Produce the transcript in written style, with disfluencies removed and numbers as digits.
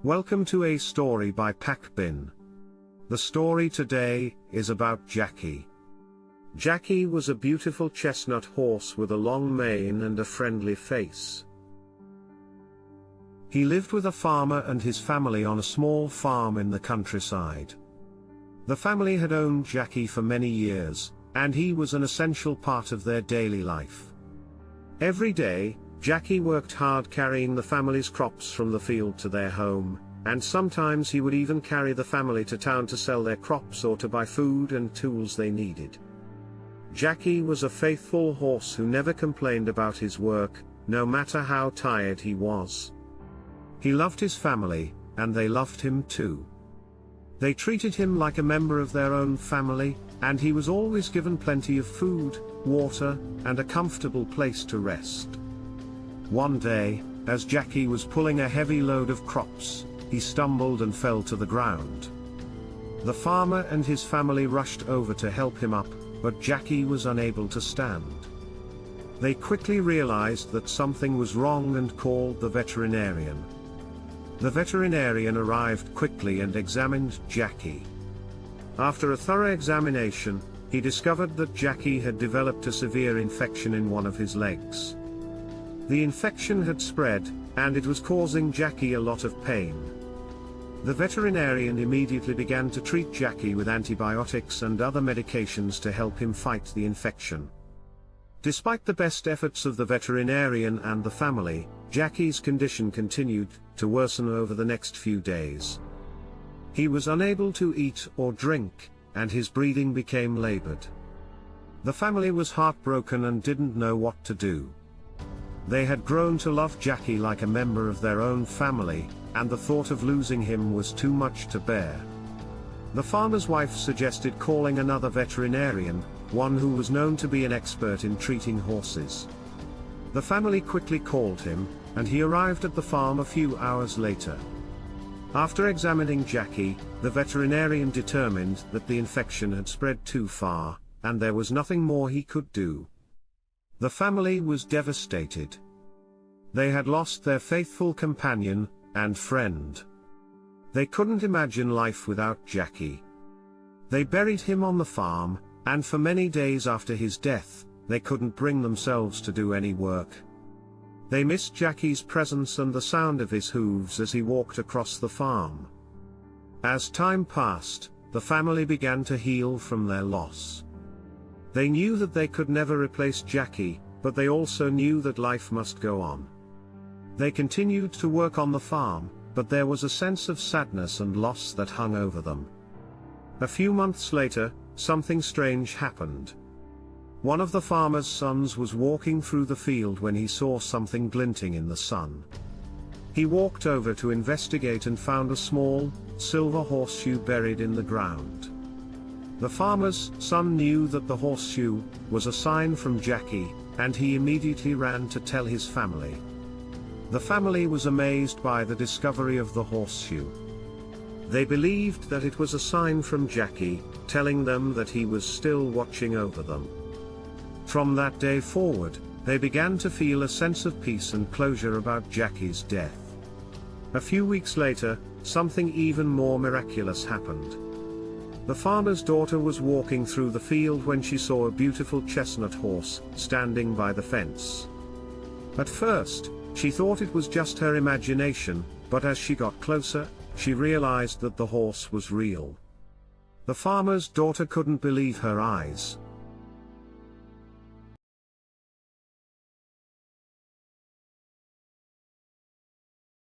Welcome to a story by Bin. The story today is about Jacky. Jacky was a beautiful chestnut horse with a long mane and a friendly face. He lived with a farmer and his family on a small farm in the countryside. The family had owned Jacky for many years, and he was an essential part of their daily life. Every day, Jacky worked hard carrying the family's crops from the field to their home, and sometimes he would even carry the family to town to sell their crops or to buy food and tools they needed. Jacky was a faithful horse who never complained about his work, no matter how tired he was. He loved his family, and they loved him too. They treated him like a member of their own family, and he was always given plenty of food, water, and a comfortable place to rest. One day, as Jacky was pulling a heavy load of crops, he stumbled and fell to the ground. The farmer and his family rushed over to help him up, but Jacky was unable to stand. They quickly realized that something was wrong and called the veterinarian. The veterinarian arrived quickly and examined Jacky. After a thorough examination, he discovered that Jacky had developed a severe infection in one of his legs. The infection had spread, and it was causing Jacky a lot of pain. The veterinarian immediately began to treat Jacky with antibiotics and other medications to help him fight the infection. Despite the best efforts of the veterinarian and the family, Jacky's condition continued to worsen over the next few days. He was unable to eat or drink, and his breathing became labored. The family was heartbroken and didn't know what to do. They had grown to love Jacky like a member of their own family, and the thought of losing him was too much to bear. The farmer's wife suggested calling another veterinarian, one who was known to be an expert in treating horses. The family quickly called him, and he arrived at the farm a few hours later. After examining Jacky, the veterinarian determined that the infection had spread too far, and there was nothing more he could do. The family was devastated. They had lost their faithful companion and friend. They couldn't imagine life without Jacky. They buried him on the farm, and for many days after his death, they couldn't bring themselves to do any work. They missed Jacky's presence and the sound of his hooves as he walked across the farm. As time passed, the family began to heal from their loss. They knew that they could never replace Jacky, but they also knew that life must go on. They continued to work on the farm, but there was a sense of sadness and loss that hung over them. A few months later, something strange happened. One of the farmer's sons was walking through the field when he saw something glinting in the sun. He walked over to investigate and found a small, silver horseshoe buried in the ground. The farmer's son knew that the horseshoe was a sign from Jacky, and he immediately ran to tell his family. The family was amazed by the discovery of the horseshoe. They believed that it was a sign from Jacky, telling them that he was still watching over them. From that day forward, they began to feel a sense of peace and closure about Jacky's death. A few weeks later, something even more miraculous happened. The farmer's daughter was walking through the field when she saw a beautiful chestnut horse standing by the fence. At first, she thought it was just her imagination, but as she got closer, she realized that the horse was real. The farmer's daughter couldn't believe her eyes.